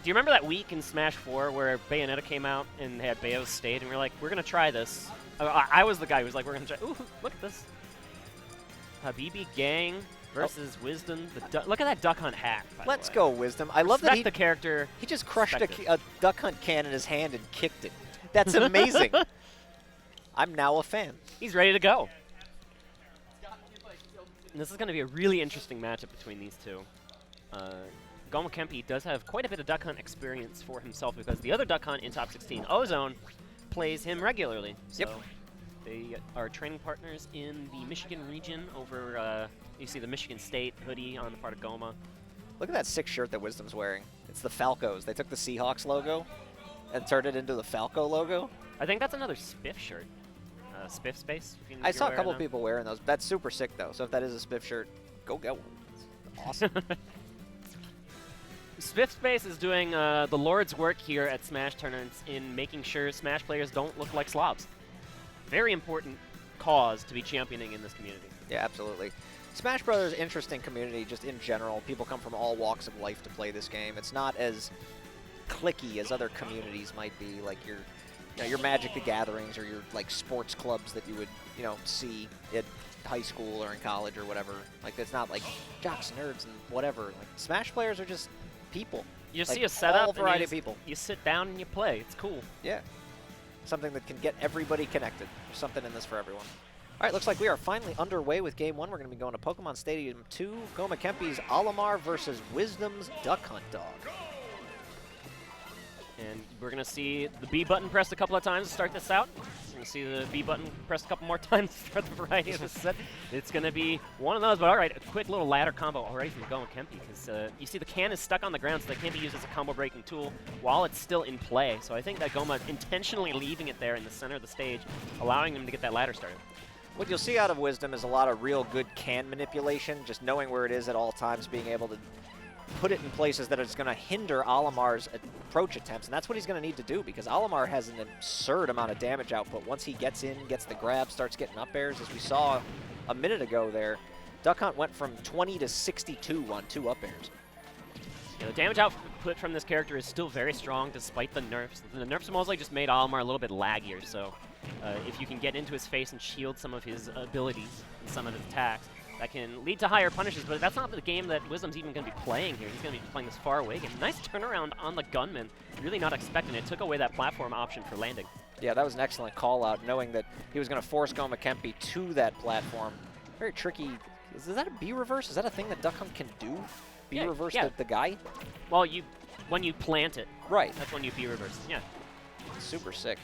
Do you remember that week in Smash 4 where Bayonetta came out and had Bayo's stage, and we were like, we're going to try this. I was the guy who was like, we're going to try. Ooh, look at this. Habibi Gang versus Wisdom. Look at that Duck Hunt hack. Let's go, Wisdom. I love that the character. He just crushed a Duck Hunt can in his hand and kicked it. That's amazing. I'm now a fan. He's ready to go. And this is going to be a really interesting matchup between these two. Gomakenpi does have quite a bit of Duck Hunt experience for himself because the other Duck Hunt in top 16, Ozone, plays him regularly. So they are training partners in the Michigan region over, you see the Michigan State hoodie on the part of Goma. Look at that sick shirt that Wisdom's wearing. It's the Falcos. They took the Seahawks logo and turned it into the Falco logo. I think that's another Spiff shirt. Spiff Space. I saw a couple people wearing those. That's super sick, though. So if that is a Spiff shirt, go get one. It's awesome. Spiff Space is doing the Lord's work here at Smash tournaments in making sure Smash players don't look like slobs. Very important cause to be championing in this community. Yeah, absolutely. Smash Brothers, interesting community just in general. People come from all walks of life to play this game. It's not as cliquey as other communities might be, like your Magic the Gatherings or your like sports clubs that you would see at high school or in college or whatever. Like it's not like jocks, nerds, and whatever. Like Smash players are just people. You like, see a setup, all variety and of people. You sit down and you play. It's cool. Yeah, something that can get everybody connected. There's something in this for everyone. All right, looks like we are finally underway with Game 1. We're going to be going to Pokemon Stadium 2. Gomakenpi's Olimar versus Wisdom's Duck Hunt Dog. And we're going to see the B button pressed a couple of times to start this out. We're going to see the B button pressed a couple more times to start the variety of this set. It's going to be one of those, but all right, a quick little ladder combo already from Gomakenpi because you see the can is stuck on the ground, so that can't be used as a combo-breaking tool while it's still in play. So I think that Goma intentionally leaving it there in the center of the stage, allowing him to get that ladder started. What you'll see out of Wisdom is a lot of real good can manipulation, just knowing where it is at all times, being able to put it in places that it's going to hinder Olimar's approach attempts, and that's what he's going to need to do because Olimar has an absurd amount of damage output. Once he gets in, gets the grab, starts getting up airs, as we saw a minute ago there, Duck Hunt went from 20 to 62 on 2 up airs. Yeah, the damage output from this character is still very strong despite the nerfs. The nerfs mostly just made Olimar a little bit laggier, so if you can get into his face and shield some of his abilities and some of his attacks, that can lead to higher punishes, but that's not the game that Wisdom's even going to be playing here. He's going to be playing this far away game. Nice turnaround on the gunman. Really not expecting it. Took away that platform option for landing. Yeah, that was an excellent call out, knowing that he was going to force Gomakenpi to that platform. Very tricky. Is that a B reverse? Is that a thing that Duck Hunt can do? B reverse the guy? Well, when you plant it. Right. That's when you B reverse. Yeah. Super sick.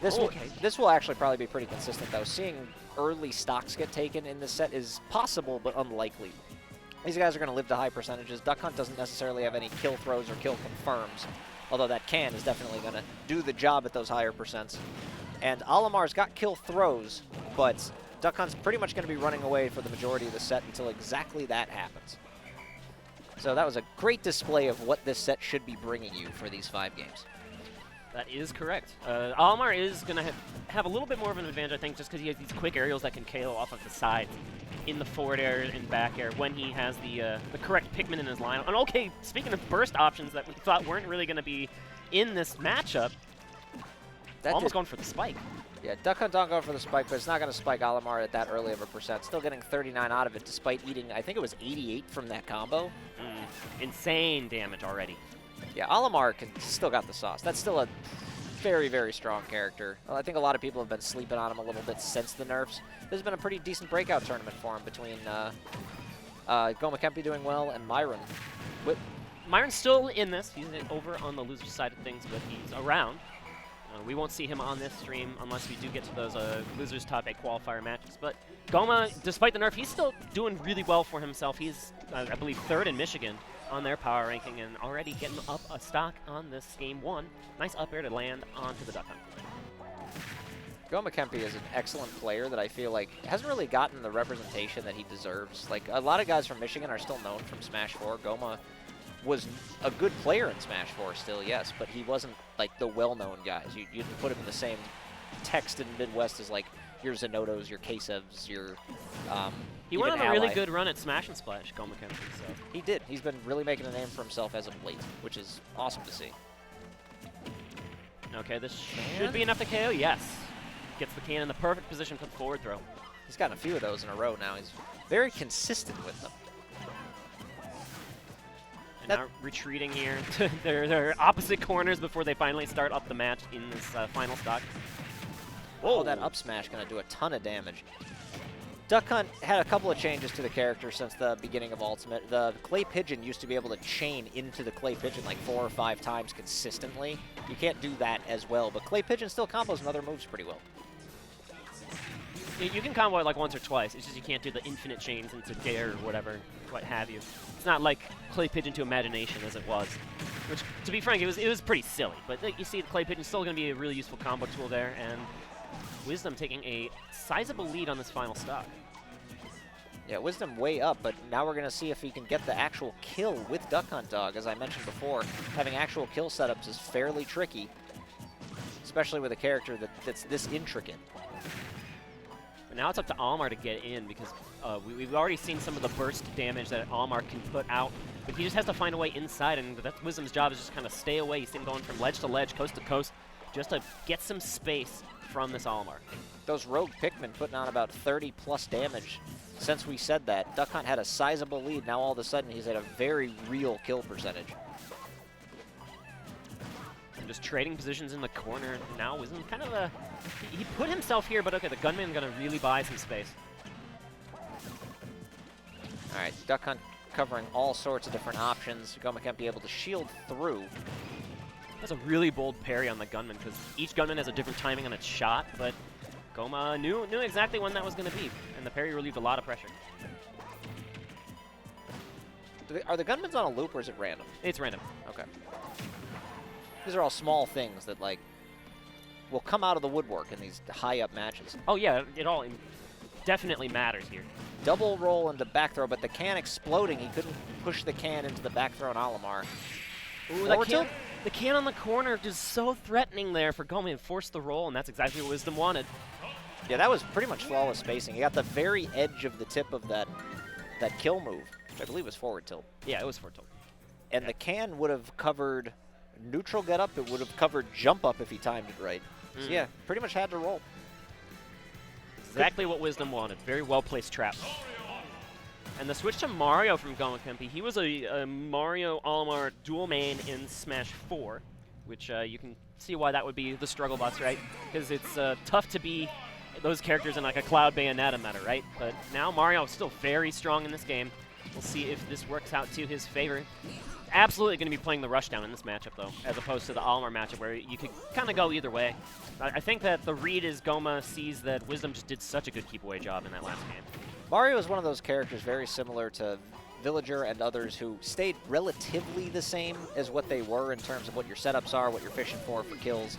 This will actually probably be pretty consistent, though. Seeing early stocks get taken in this set is possible, but unlikely. These guys are going to live to high percentages. Duck Hunt doesn't necessarily have any kill throws or kill confirms, although that can is definitely going to do the job at those higher percents. And Olimar's got kill throws, but Duck Hunt's pretty much going to be running away for the majority of the set until exactly that happens. So that was a great display of what this set should be bringing you for these 5 games. That is correct. Olimar is going to have a little bit more of an advantage, I think, just because he has these quick aerials that can KO off of the sides in the forward air and back air when he has the correct Pikmin in his line. And okay, speaking of burst options that we thought weren't really going to be in this matchup, almost going for the spike. Yeah, Duck Hunt don't go for the spike, but it's not going to spike Olimar at that early of a percent. Still getting 39 out of it despite eating, I think it was 88 from that combo. Insane damage already. Yeah, Olimar still got the sauce. That's still a very, very strong character. Well, I think a lot of people have been sleeping on him a little bit since the nerfs. This has been a pretty decent breakout tournament for him between Gomakenpi doing well and Myron. Myron's still in this. He's over on the loser side of things, but he's around. We won't see him on this stream unless we do get to those losers top 8 qualifier matches. But Goma, despite the nerf, he's still doing really well for himself. He's, I believe, 3rd in Michigan on their power ranking and already getting up a stock on this game 1. Nice up air to land onto the Duck Hunt. Gomakenpi is an excellent player that I feel like hasn't really gotten the representation that he deserves. Like, a lot of guys from Michigan are still known from Smash 4. Goma was a good player in Smash 4 still, yes, but he wasn't like the well-known guys. You didn't put him in the same text in Midwest as like your Zenotos, your Kasevs, your He went on a really good run at Smash and Splash, Gomakenpi, so. He did. He's been really making a name for himself as of late, which is awesome to see. Okay, this should be enough to KO. Yes. Gets the can in the perfect position for the forward throw. He's gotten a few of those in a row now. He's very consistent with them. And now retreating here to their opposite corners before they finally start up the match in this final stock. Oh, that up smash going to do a ton of damage. Duck Hunt had a couple of changes to the character since the beginning of Ultimate. The Clay Pigeon used to be able to chain into the Clay Pigeon like 4 or 5 times consistently. You can't do that as well, but Clay Pigeon still combos and other moves pretty well. You can combo it like once or twice. It's just you can't do the infinite chains into Dare or whatever, what have you. It's not like Clay Pigeon to Imagination as it was. Which, to be frank, it was pretty silly. But you see, the Clay Pigeon's still going to be a really useful combo tool there, and Wisdom taking a sizable lead on this final stock. Yeah, Wisdom way up, but now we're going to see if he can get the actual kill with Duck Hunt Dog. As I mentioned before, having actual kill setups is fairly tricky, especially with a character that's this intricate. But now it's up to Olimar to get in, because we've already seen some of the burst damage that Olimar can put out, but he just has to find a way inside, and that's Wisdom's job, is just kind of stay away. You see him going from ledge to ledge, coast to coast, just to get some space from this Olimar. Those rogue Pikmin putting on about 30+ damage. Since we said that, Duck Hunt had a sizable lead. Now all of a sudden he's at a very real kill percentage. And just trading positions in the corner. Now Wisdom kind of a... He put himself here, but okay, the Gunman's going to really buy some space. All right, Duck Hunt covering all sorts of different options. Gomakenpi able to shield through. That's a really bold parry on the Gunman, because each Gunman has a different timing on its shot, but Goma knew exactly when that was going to be, and the parry relieved a lot of pressure. Are the Gunmans on a loop, or is it random? It's random. Okay. These are all small things that, like, will come out of the woodwork in these high-up matches. Oh, yeah, it all definitely matters here. Double roll into back throw, but the can exploding, he couldn't push the can into the back throw on Olimar. Ooh, the can on the corner just so threatening there for Goma, and forced the roll, and that's exactly what Wisdom wanted. Yeah, that was pretty much flawless spacing. He got the very edge of the tip of that kill move, which I believe was forward tilt. Yeah, it was forward tilt. And the can would have covered neutral get up. It would have covered jump up if he timed it right. So yeah, pretty much had to roll. Exactly what Wisdom wanted. Very well-placed trap. And the switch to Mario from Gomakenpi, he was a Mario Olimar dual main in Smash 4, which you can see why that would be the struggle bus, right? Because it's tough to be those characters in like a Cloud Bayonetta meta, right? But now Mario is still very strong in this game. We'll see if this works out to his favor. Absolutely going to be playing the rushdown in this matchup, though, as opposed to the Olimar matchup where you could kind of go either way. I think that the read is Goma sees that Wisdom just did such a good keep-away job in that last game. Mario is one of those characters very similar to Villager and others who stayed relatively the same as what they were in terms of what your setups are, what you're fishing for kills,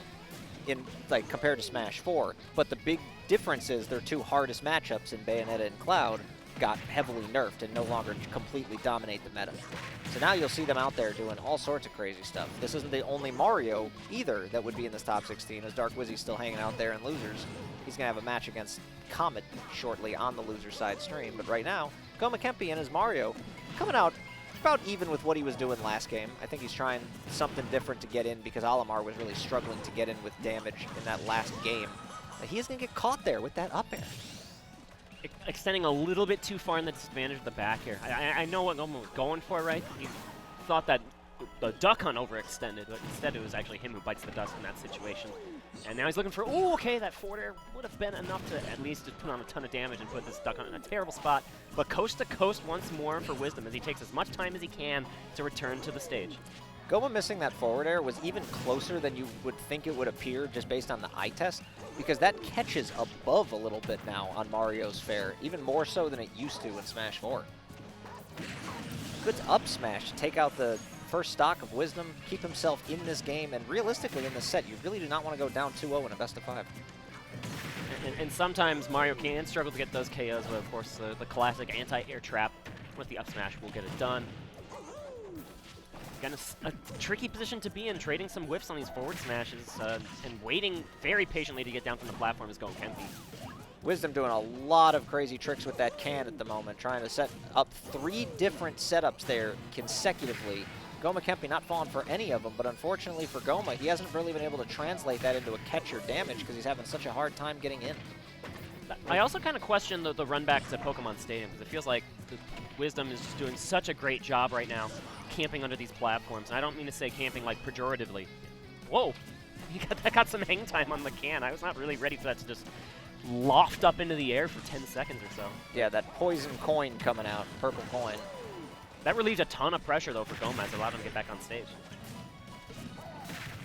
in like compared to Smash 4. But the big difference is their two hardest matchups in Bayonetta and Cloud got heavily nerfed and no longer completely dominate the meta. So now you'll see them out there doing all sorts of crazy stuff. This isn't the only Mario either that would be in this top 16, as Dark Wizzy's still hanging out there in losers. He's going to have a match against Comet shortly on the loser side stream, but right now, Gomakenpi and his Mario coming out about even with what he was doing last game. I think he's trying something different to get in because Olimar was really struggling to get in with damage in that last game. He is going to get caught there with that up air. Extending a little bit too far in the disadvantage of the back here. I know what Goma was going for, right? He thought that the Duck Hunt overextended, but instead it was actually him who bites the dust in that situation. And now he's looking for, ooh, okay, that forward air would have been enough to at least just put on a ton of damage and put this Duck Hunt in a terrible spot. But coast to coast once more for Wisdom as he takes as much time as he can to return to the stage. Goma missing that forward air was even closer than you would think it would appear just based on the eye test, because that catches above a little bit now on Mario's fair, even more so than it used to in Smash 4. Good up smash to take out the first stock of Wisdom, keep himself in this game, and realistically in this set, you really do not want to go down 2-0 in a best of 5. And sometimes Mario can struggle to get those KOs, but of course the classic anti-air trap with the up smash will get it done. Again, a tricky position to be in, trading some whiffs on these forward smashes and waiting very patiently to get down from the platform is Gomakenpi. Wisdom doing a lot of crazy tricks with that can at the moment, trying to set up 3 different setups there consecutively. Gomakenpi not falling for any of them, but unfortunately for Goma, he hasn't really been able to translate that into a catch or damage because he's having such a hard time getting in. I also kind of question the run backs at Pokemon Stadium because it feels like Wisdom is just doing such a great job right now camping under these platforms. And I don't mean to say camping like pejoratively. Whoa, that got some hang time on the can. I was not really ready for that to just loft up into the air for 10 seconds or so. Yeah, that poison coin coming out, purple coin. That relieved a ton of pressure, though, for Gomez. Allowed him to get back on stage.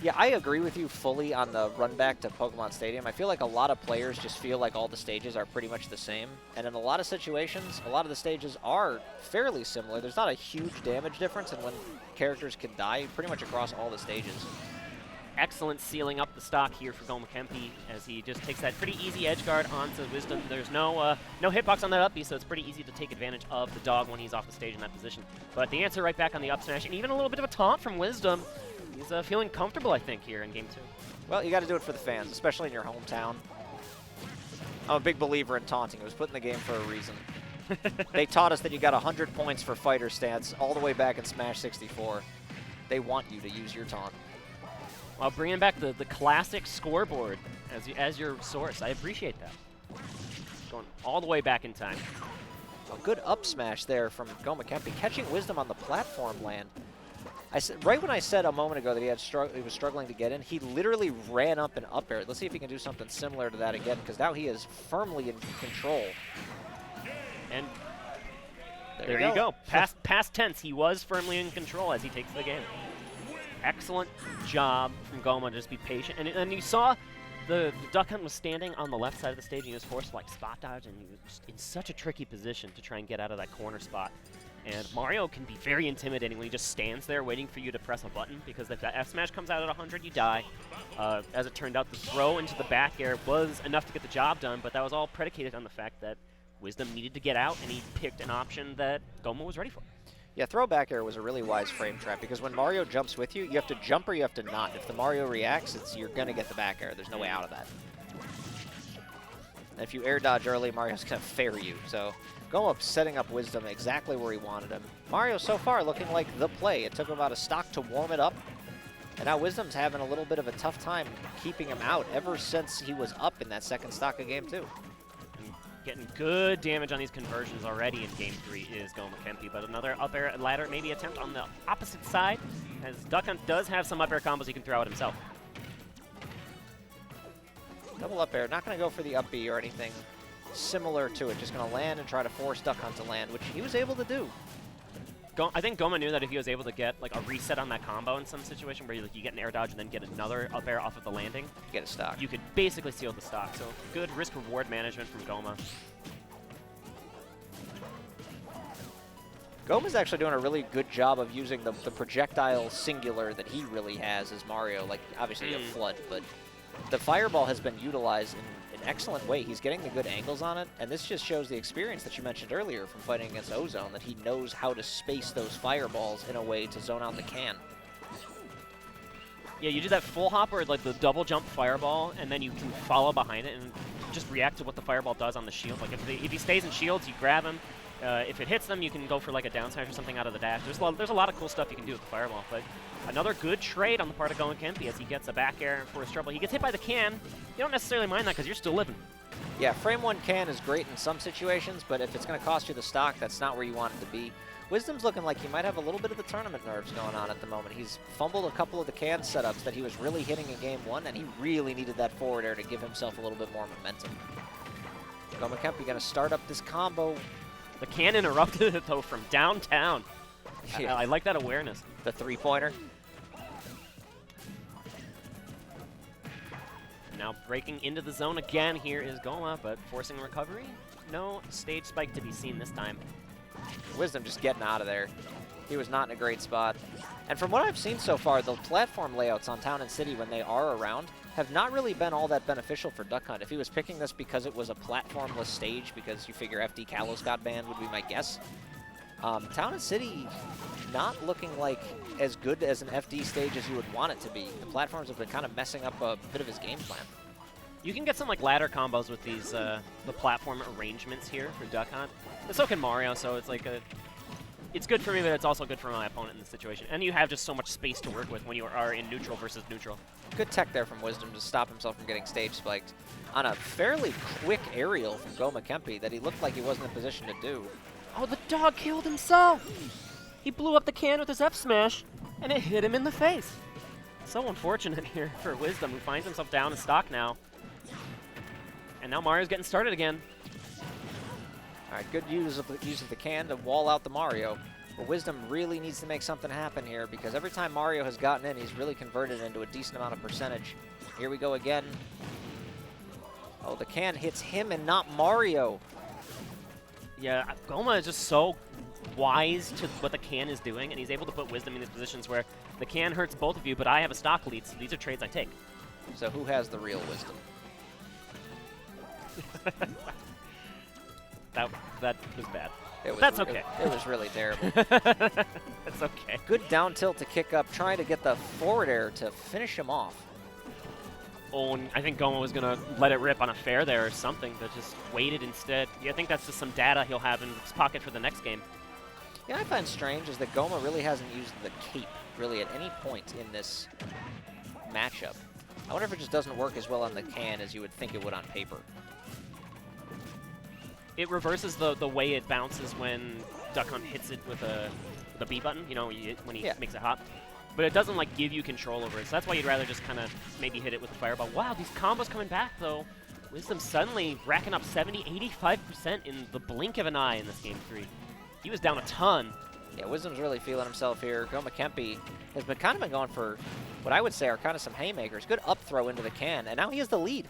Yeah, I agree with you fully on the run back to Pokemon Stadium. I feel like a lot of players just feel like all the stages are pretty much the same. And in a lot of situations, a lot of the stages are fairly similar. There's not a huge damage difference in when characters can die pretty much across all the stages. Excellent sealing up the stock here for Gomakenpi as he just takes that pretty easy edge guard onto Wisdom. There's no hitbox on that up B, so it's pretty easy to take advantage of the dog when he's off the stage in that position. But the answer right back on the up smash, and even a little bit of a taunt from Wisdom. He's feeling comfortable, I think, here in Game 2. Well, you got to do it for the fans, especially in your hometown. I'm a big believer in taunting. It was put in the game for a reason. They taught us that you got 100 points for fighter stance all the way back in Smash 64. They want you to use your taunt. While bringing back the classic scoreboard as your source. I appreciate that. Going all the way back in time. A good up smash there from Gomakenpi, catching Wisdom on the platform land. Right when I said a moment ago that he was struggling to get in, he literally ran up and up air. Let's see if he can do something similar to that again, because now he is firmly in control. And there you go. Past tense, he was firmly in control as he takes the game. Excellent job from Goma to just be patient. And you saw the Duck Hunt was standing on the left side of the stage and he was forced to like spot dodge, and he was just in such a tricky position to try and get out of that corner spot. And Mario can be very intimidating when he just stands there waiting for you to press a button, because if that F smash comes out at 100, you die. As it turned out, the throw into the back air was enough to get the job done, but that was all predicated on the fact that Wisdom needed to get out, and he picked an option that Goma was ready for. Yeah, throw back air was a really wise frame trap, because when Mario jumps with you, you have to jump or you have to not. If the Mario reacts, you're going to get the back air. There's no way out of that. And if you air dodge early, Mario's going to fair you. So Goma setting up Wisdom exactly where he wanted him. Mario so far looking like the play. It took him about a stock to warm it up. And now Wisdom's having a little bit of a tough time keeping him out ever since he was up in that second stock of Game 2. Getting good damage on these conversions already in Game 3 is Gomakenpi, but another up air ladder maybe attempt on the opposite side, as Duck Hunt does have some up air combos he can throw out himself. Double up air, not going to go for the up B or anything similar to it, just going to land and try to force Duck Hunt to land, which he was able to do. I think Goma knew that if he was able to get like a reset on that combo in some situation where you get an air dodge and then get another up air off of the landing, get a stock. You could basically seal the stock. So good risk-reward management from Goma. Goma's actually doing a really good job of using the projectile singular that he really has as Mario. Like, obviously a flood, but the fireball has been utilized in an excellent way. He's getting the good angles on it, and this just shows the experience that you mentioned earlier from fighting against Ozone, that he knows how to space those fireballs in a way to zone out the can. Yeah, you do that full hop or like the double jump fireball, and then you can follow behind it and just react to what the fireball does on the shield. Like if he stays in shields, you grab him. If it hits them, you can go for like a down smash or something out of the dash. There's a lot of cool stuff you can do with the fireball, but another good trade on the part of Gomakenpi as he gets a back air for his trouble. He gets hit by the can. You don't necessarily mind that because you're still living. Yeah, frame one can is great in some situations, but if it's going to cost you the stock, that's not where you want it to be. Wisdom's looking like he might have a little bit of the tournament nerves going on at the moment. He's fumbled a couple of the can setups that he was really hitting in Game 1, and he really needed that forward air to give himself a little bit more momentum. Gomakenpi going to start up this combo. The can interrupted it, though, from downtown. Yeah. I like that awareness. The three-pointer. Now breaking into the zone again here is Goma, but forcing recovery. No stage spike to be seen this time. Wisdom just getting out of there. He was not in a great spot. And from what I've seen so far, the platform layouts on Town and City when they are around have not really been all that beneficial for Duck Hunt. If he was picking this because it was a platformless stage, because you figure FD Kalos got banned would be my guess. Town and City not looking like as good as an FD stage as you would want it to be. The platforms have been kind of messing up a bit of his game plan. You can get some like ladder combos with these the platform arrangements here for Duck Hunt. And so can Mario, so it's like it's good for me, but it's also good for my opponent in this situation. And you have just so much space to work with when you are in neutral versus neutral. Good tech there from Wisdom to stop himself from getting stage spiked on a fairly quick aerial from Gomakenpi that he looked like he wasn't in position to do. Oh, the dog killed himself! He blew up the can with his F smash, and it hit him in the face. So unfortunate here for Wisdom, who finds himself down in stock now. And now Mario's getting started again. All right, good use of the can to wall out the Mario. But Wisdom really needs to make something happen here because every time Mario has gotten in, he's really converted into a decent amount of percentage. Here we go again. Oh, the can hits him and not Mario. Yeah, Goma is just so wise to what the can is doing, and he's able to put Wisdom in these positions where the can hurts both of you, but I have a stock lead, so these are trades I take. So who has the real Wisdom? that was bad. That's okay. It was really terrible. That's okay. Good down tilt to kick up, trying to get the forward air to finish him off. Oh, and I think Goma was going to let it rip on a fair there or something, but just waited instead. Yeah, I think that's just some data he'll have in his pocket for the next game. Yeah, I find strange is that Goma really hasn't used the cape really at any point in this matchup. I wonder if it just doesn't work as well on the can as you would think it would on paper. It reverses the way it bounces when Duck Hunt hits it with the B button, you know, when he makes it hop. But it doesn't like give you control over it, so that's why you'd rather just kind of maybe hit it with the fireball. Wow, these combos coming back though. Wisdom suddenly racking up 70, 85% in the blink of an eye in this game 3. He was down a ton. Yeah, Wisdom's really feeling himself here. Gomakenpi has been kind of been going for what I would say are kind of some haymakers. Good up throw into the can, and now he has the lead.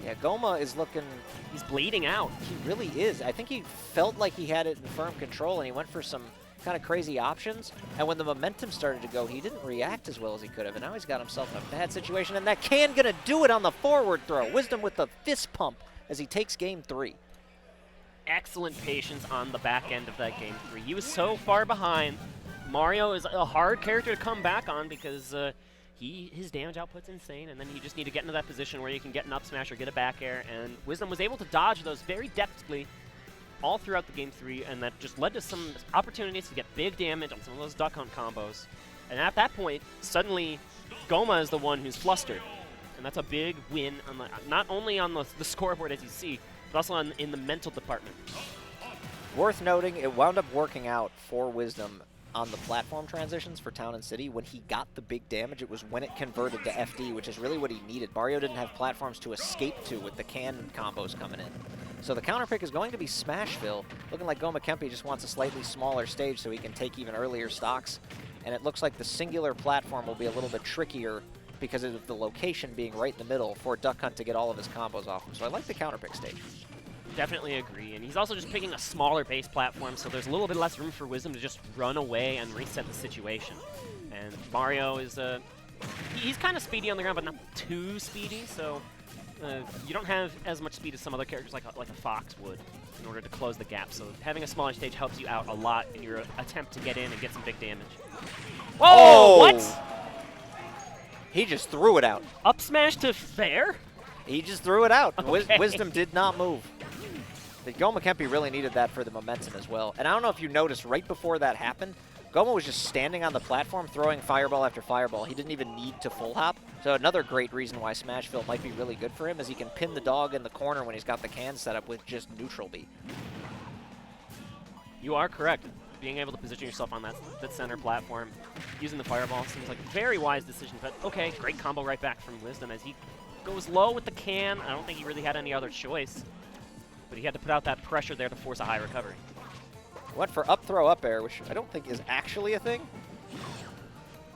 Yeah, Goma is looking... He's bleeding out. He really is. I think he felt like he had it in firm control, and he went for some kind of crazy options. And when the momentum started to go, he didn't react as well as he could have. And now he's got himself in a bad situation, and that can gonna do it on the forward throw. Wisdom with the fist pump as he takes game 3. Excellent patience on the back end of that game 3. He was so far behind. Mario is a hard character to come back on because his damage output's insane, and then you just need to get into that position where you can get an up smash or get a back air, and Wisdom was able to dodge those very deftly all throughout the game 3, and that just led to some opportunities to get big damage on some of those Duck Hunt combos. And at that point, suddenly, Goma is the one who's flustered, and that's a big win, on not only on the scoreboard as you see, but also in the mental department. Worth noting, it wound up working out for Wisdom on the platform transitions for Town and City. When he got the big damage, it was when it converted to FD, which is really what he needed. Mario didn't have platforms to escape to with the can combos coming in. So the counter pick is going to be Smashville, looking like Gomakenpi just wants a slightly smaller stage so he can take even earlier stocks. And it looks like the singular platform will be a little bit trickier because of the location being right in the middle for Duck Hunt to get all of his combos off him. So I like the counter pick stage. Definitely agree, and he's also just picking a smaller base platform, so there's a little bit less room for Wisdom to just run away and reset the situation. And Mario is he's kind of speedy on the ground, but not too speedy, so you don't have as much speed as some other characters like a Fox would in order to close the gap. So having a smaller stage helps you out a lot in your attempt to get in and get some big damage. Whoa! Oh! What? He just threw it out. Up smash to fair? He just threw it out. Okay. Wisdom did not move. The Gomakenpi really needed that for the momentum as well. And I don't know if you noticed, right before that happened, Goma was just standing on the platform throwing fireball after fireball. He didn't even need to full hop. So another great reason why Smashville might be really good for him is he can pin the dog in the corner when he's got the can set up with just neutral B. You are correct. Being able to position yourself on that center platform, using the fireball seems like a very wise decision. But okay, great combo right back from Wisdom as he goes low with the can. I don't think he really had any other choice. But he had to put out that pressure there to force a high recovery. Went for up throw up air, which I don't think is actually a thing.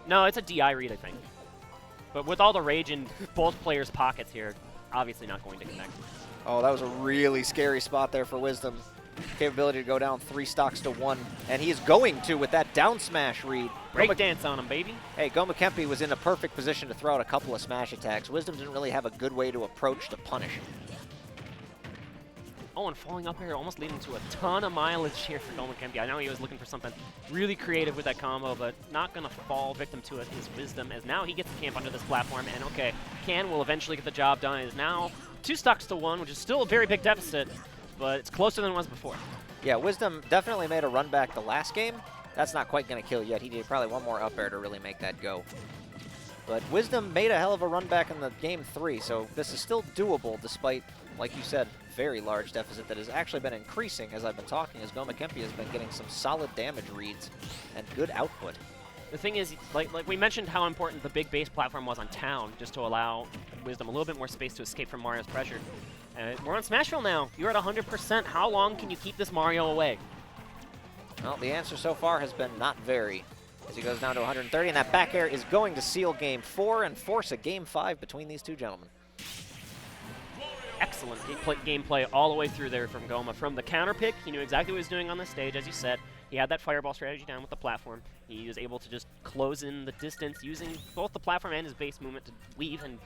No, it's a DI read, I think. But with all the rage in both players' pockets here, obviously not going to connect. Oh, that was a really scary spot there for Wisdom. Capability to go down 3 stocks to 1, and he is going to with that down smash read. Break dance on him, baby. Hey, Gomakenpi was in a perfect position to throw out a couple of smash attacks. Wisdom didn't really have a good way to approach to punish him. Oh, and falling up here, almost leading to a ton of mileage here for Gomakenpi. I know he was looking for something really creative with that combo, but not going to fall victim to it is Wisdom, as now he gets to camp under this platform, and okay, can will eventually get the job done. It is now 2 stocks to 1, which is still a very big deficit, but it's closer than it was before. Yeah, Wisdom definitely made a run back the last game. That's not quite going to kill yet. He needed probably one more up air to really make that go. But Wisdom made a hell of a run back in the game 3, so this is still doable despite, like you said, very large deficit that has actually been increasing as I've been talking, as Gomakenpi has been getting some solid damage reads and good output. The thing is, like we mentioned how important the big base platform was on Town, just to allow Wisdom a little bit more space to escape from Mario's pressure. We're on Smashville now. You're at 100%. How long can you keep this Mario away? Well, the answer so far has been not very, as he goes down to 130, and that back air is going to seal game 4 and force a game 5 between these two gentlemen. Excellent gameplay all the way through there from Goma. From the counter pick, he knew exactly what he was doing on the stage, as you said. He had that fireball strategy down with the platform. He was able to just close in the distance using both the platform and his base movement to weave and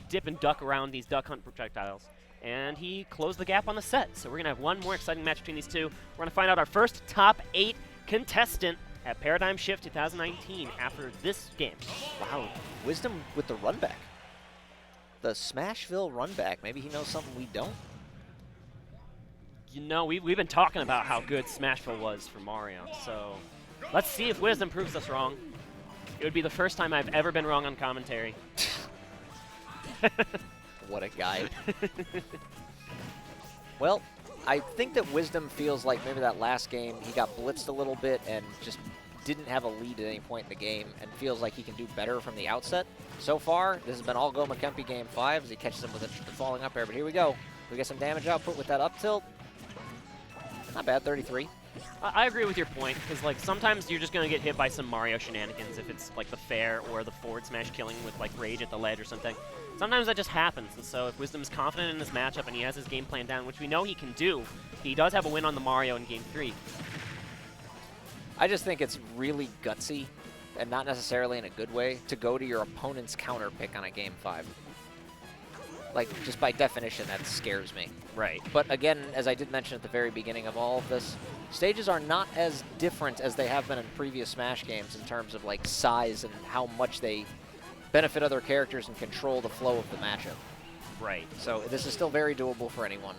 dip and duck around these duck hunt projectiles. And he closed the gap on the set. So we're going to have one more exciting match between these two. We're going to find out our first top 8 contestant at Paradigm Shift 2019 after this game. Wow, Wisdom with the run back. The Smashville run back. Maybe he knows something we don't. You know, we've been talking about how good Smashville was for Mario, so let's see if Wisdom proves us wrong. It would be the first time I've ever been wrong on commentary. What a guy. Well, I think that Wisdom feels like maybe that last game he got blitzed a little bit and just didn't have a lead at any point in the game and feels like he can do better from the outset. So far, this has been all Gomakenpi game 5 as he catches him with the falling up air, but here we go. We get some damage output with that up tilt. Not bad, 33. I agree with your point, because like sometimes you're just going to get hit by some Mario shenanigans if it's like the fair or the forward smash killing with like rage at the ledge or something. Sometimes that just happens, and so if Wisdom is confident in this matchup and he has his game plan down, which we know he can do, he does have a win on the Mario in game 3. I just think it's really gutsy, and not necessarily in a good way, to go to your opponent's counter pick on a game 5. Like, just by definition, that scares me. Right. But again, as I did mention at the very beginning of all of this, stages are not as different as they have been in previous Smash games in terms of like size and how much they benefit other characters and control the flow of the matchup. Right. So this is still very doable for anyone.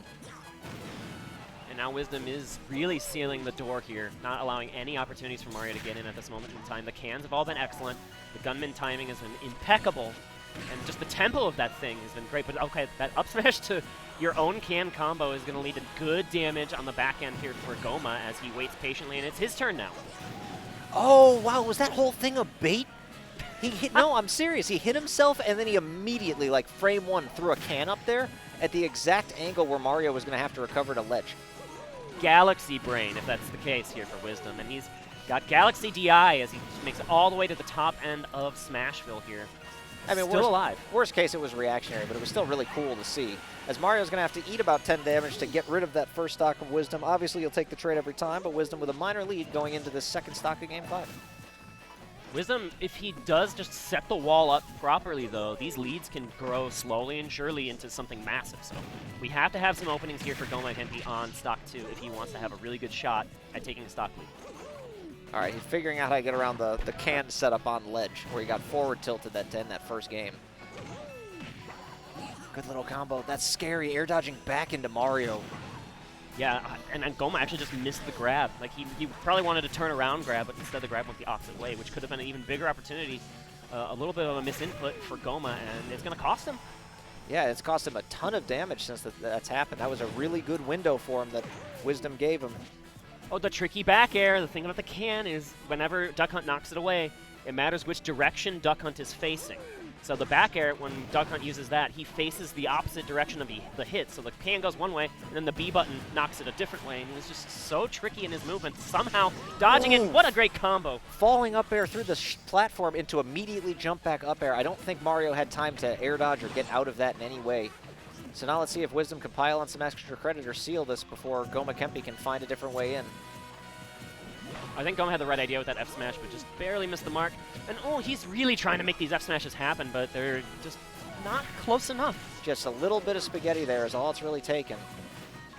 And now Wisdom is really sealing the door here, not allowing any opportunities for Mario to get in at this moment in time. The cans have all been excellent. The gunman timing has been impeccable. And just the tempo of that thing has been great. But okay, that up smash to your own can combo is going to lead to good damage on the back end here for Goma as he waits patiently, and it's his turn now. Oh, wow, was that whole thing a bait? He hit, no, I'm serious. He hit himself, and then he immediately, like frame 1, threw a can up there at the exact angle where Mario was going to have to recover to ledge. Galaxy Brain, if that's the case here for Wisdom. And he's got Galaxy DI as he makes it all the way to the top end of Smashville here. I mean, still alive. Worst case, it was reactionary, but it was still really cool to see. As Mario's going to have to eat about 10 damage to get rid of that first stock of Wisdom. Obviously, you'll take the trade every time, but Wisdom with a minor lead going into this second stock of Game 5. Wisdom, if he does just set the wall up properly, though, these leads can grow slowly and surely into something massive. So we have to have some openings here for Gomakenpi on stock 2 if he wants to have a really good shot at taking a stock lead. All right, he's figuring out how to get around the can setup on ledge, where he got forward tilted that to end that first game. Good little combo. That's scary. Air dodging back into Mario. Yeah, and Goma actually just missed the grab. Like, he probably wanted to turn around grab, but instead the grab went the opposite way, which could have been an even bigger opportunity. A little bit of a misinput for Goma, and it's going to cost him. Yeah, it's cost him a ton of damage since that's happened. That was a really good window for him that Wisdom gave him. Oh, the tricky back air. The thing about the can is whenever Duck Hunt knocks it away, it matters which direction Duck Hunt is facing. So the back air, when Duck Hunt uses that, he faces the opposite direction of the hit. So the can goes one way, and then the B button knocks it a different way. And he was just so tricky in his movement, somehow dodging it. What a great combo. Falling up air through the platform into immediately jump back up air. I don't think Mario had time to air dodge or get out of that in any way. So now let's see if Wisdom can pile on some extra credit or seal this before Gomakenpi can find a different way in. I think Goma had the right idea with that F smash, but just barely missed the mark. And oh, he's really trying to make these F smashes happen, but they're just not close enough. Just a little bit of spaghetti there is all it's really taken.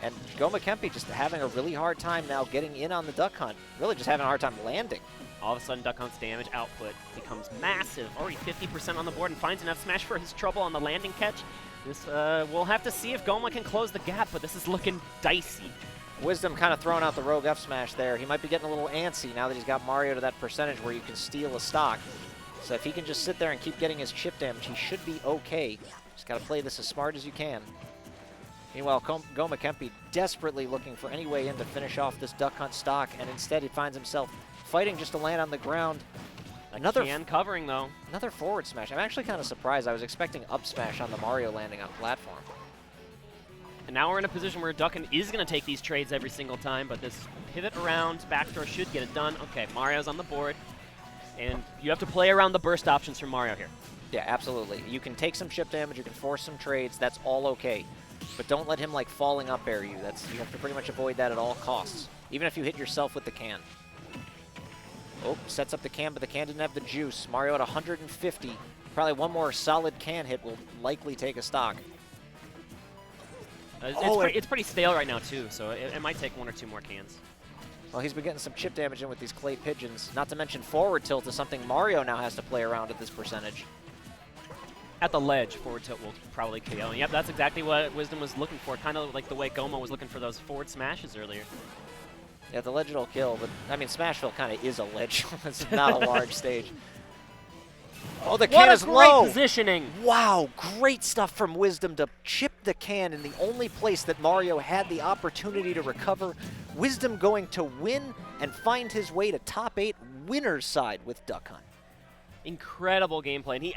And Gomakenpi just having a really hard time now getting in on the Duck Hunt. Really just having a hard time landing. All of a sudden, Duck Hunt's damage output becomes massive. Already 50% on the board and finds enough smash for his trouble on the landing catch. This, we'll have to see if Goma can close the gap, but this is looking dicey. Wisdom kind of throwing out the rogue F smash there. He might be getting a little antsy now that he's got Mario to that percentage where you can steal a stock. So if he can just sit there and keep getting his chip damage, he should be okay. Just got to play this as smart as you can. Meanwhile, Gomakenpi desperately looking for any way in to finish off this Duck Hunt stock, and instead he finds himself fighting just to land on the ground. Another can covering, though. Another forward smash. I'm actually kind of surprised. I was expecting up smash on the Mario landing on platform. And now we're in a position where Duck Hunt is going to take these trades every single time, but this pivot around backdoor should get it done. Okay, Mario's on the board, and you have to play around the burst options from Mario here. Yeah, absolutely. You can take some chip damage, you can force some trades, that's all okay. But don't let him like falling up air you. You have to pretty much avoid that at all costs, even if you hit yourself with the can. Oh, sets up the can, but the can didn't have the juice. Mario at 150. Probably one more solid can hit will likely take a stock. It's pretty stale right now, too, so it might take 1 or 2 more cans. Well, he's been getting some chip damage in with these clay pigeons. Not to mention forward tilt is something Mario now has to play around at this percentage. At the ledge, forward tilt will probably KO. And yep, that's exactly what Wisdom was looking for, kind of like the way Goma was looking for those forward smashes earlier. Yeah, the ledge will kill, but, I mean, Smashville kind of is a ledge. It's not a large stage. Oh, the can is low! What a great positioning! Wow, great stuff from Wisdom to chip the can in the only place that Mario had the opportunity to recover. Wisdom going to win and find his way to top 8 winner's side with Duck Hunt. Incredible gameplay, and he